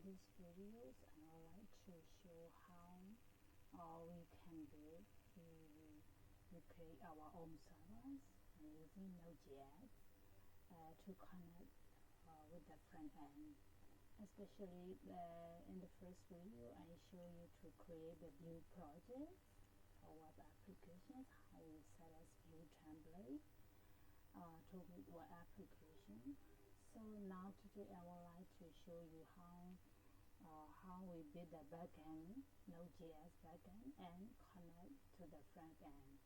these videos, I would like to show how we can build, we create our own servers using Node.js to connect with the front end. Especially in the first video, I show you to create the Vue project for web applications, how we set as Vue template to build web application. So now today I would like to show you how we build the backend, Node.js backend, and connect to the front end.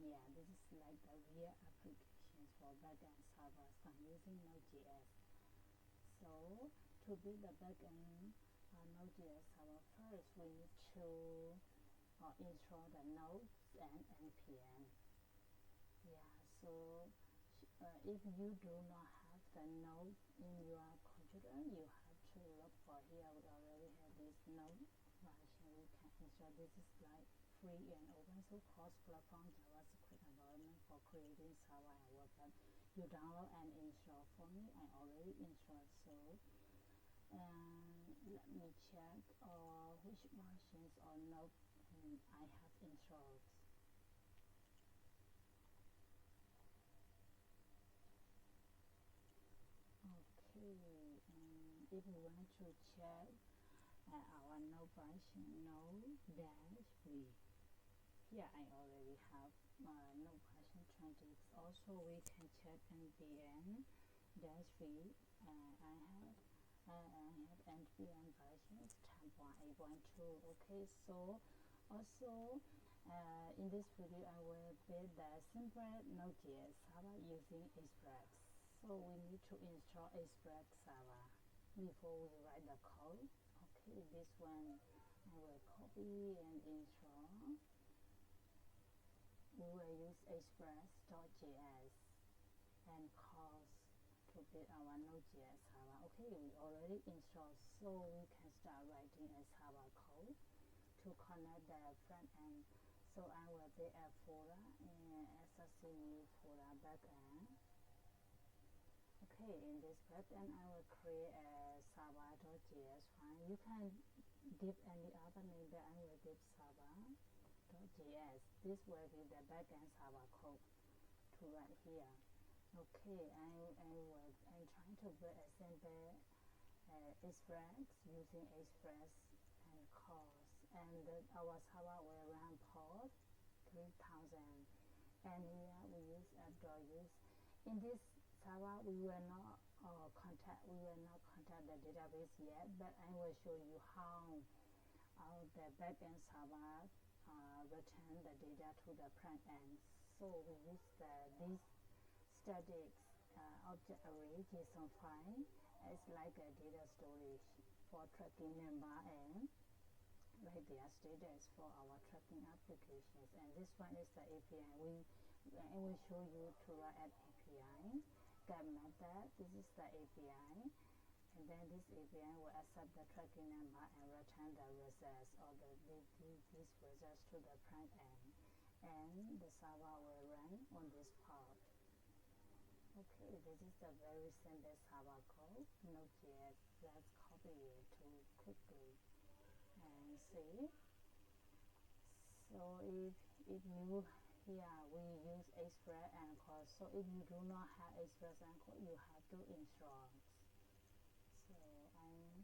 Yeah, this is like the real applications for backend servers. I'm using Node.js. So to build the backend Node.js server, first we need to install the nodes and npm. Yeah, so if you do not have the node in your computer, you have to look for here. We already have this node version. We can install. This is like free and open source cross-platform JavaScript environment for creating server and web app. You download and install. For me, I already installed. So let me check which versions or node I have installed. Okay, if we want to check our node version, node-v. Here I already have node version 20. Also we can check npm -v. I have npm version 10.8.2. Okay, so also in this video I will build the simple Node.js server using Express. So we need to install Express server before we write the code. Okay, this one I will copy and install. We will use express.js and cause to build our Node.js server. Okay, we already installed, so we can start writing a server code to connect the front end. So I will build a folder in SRC folder backend. Okay, in this backend I will create a server.js file. You can give any other name, but I will give server.js. This will be the backend server code to write here. Okay, I'm trying to build a simple Express using Express and cause, and our server will run port 3000. And here we use app.use. In this server, we will not contact the database yet, but I will show you how the backend server return the data to the front end. So we use this static object array JSON file as like a data storage for tracking member and like their status for our tracking applications. And this one is the API. I will show you to write an API. Get method. This is the API, and then this API will accept the tracking number and return the results or these results to the front end, and the server will run on this part. Okay, this is the very simple server code, Node.js. Let's copy it to quickly and see. So if you here we use Express and cause. So if you do not have Express and code, you have to install. So I'm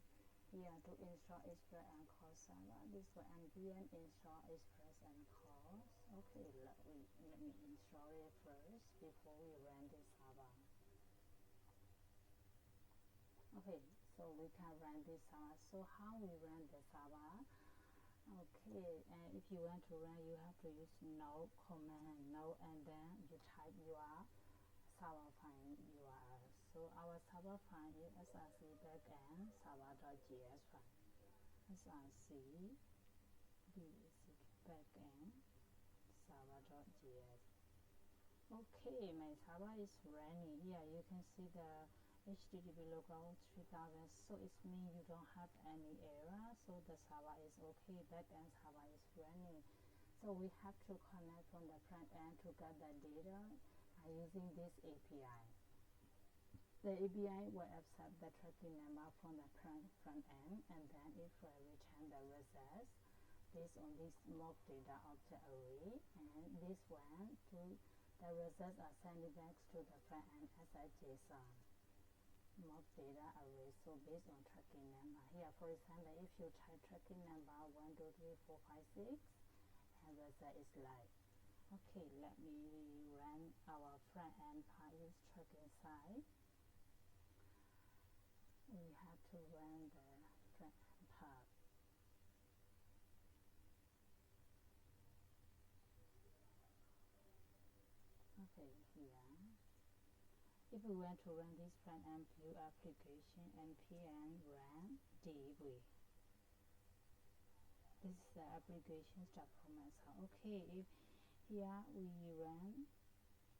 here to install Express and cause server. This will npm install Express and cause. Okay, let me install it first before we run this server. Okay, so we can run this server. So how we run the server? Okay, and if you want to run, you have to use node command node, and then you type your server file URL. So our server file is src backend server.js file. src backend server.js. Okay, my server is running. Here you can see the HTTP local 3000, so it means you don't have any error, so the server is okay, backend server is running. So we have to connect from the front end to get the data using this API. the API will accept the tracking number from the front end, and then it will return the results based on this mock data object array, and this one the results are sent back to the front end as a JSON mock data array. So based on tracking number here, for example, if you type tracking number 1 2 3 4 5 6, and result is like, okay, let me run our front end part with tracking side. We have to run the front end part. Okay, here. If we want to run this front end Vue application, npm run dv. This is the application start from myself. Okay, if here we run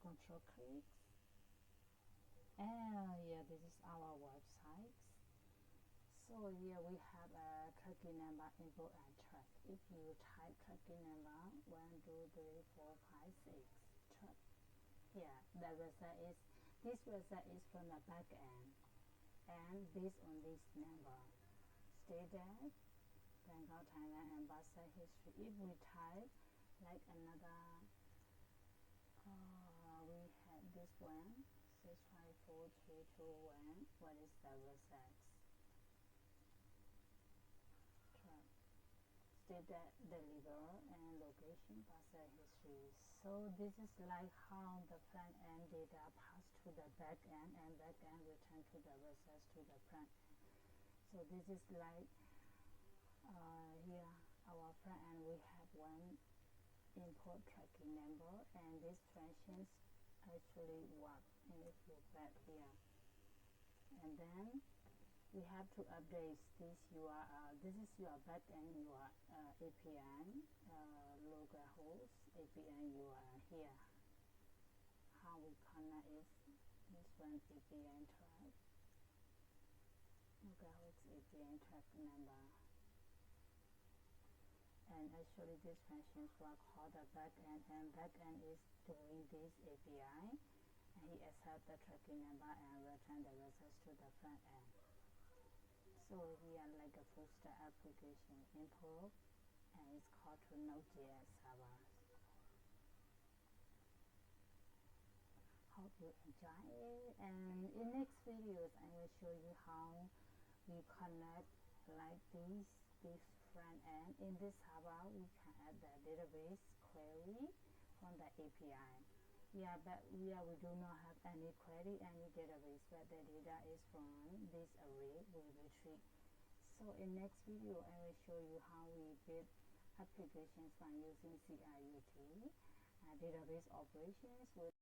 control clicks, and yeah, this is our website. So here we have a tracking number import and track. If you type tracking number 1 2 3 4 5 6 track, here the result is, this result is from the back end, and based on this number, status, Bangkok, Thailand, and Barca history. If we type like another, we have this one 6 5 4 3 2 1. What is the result? Status, deliver, and location, Barca history. So this is like how the front end data pass to the back end, and back end return to the results to the front end. So this is like here our front end, we have one import tracking number, and these functions actually work. And if you back here, and then we have to update this URL. This is your backend URL, API localhost API URL here. How we connect is this one, API track, localhost API track number. And actually these functions will call the backend, and backend is doing this API, and he accepts the tracking number and return the results to the front end. So here like a full stack application import, and it's called to node.js server. Hope you enjoy it, and in next videos I will show you how we connect like this front end. In this server we can add the database query from the API. Yeah, but we do not have any query, any database, but the data is from this array we retrieve. So in next video I will show you how we build applications by using CRUT database operations with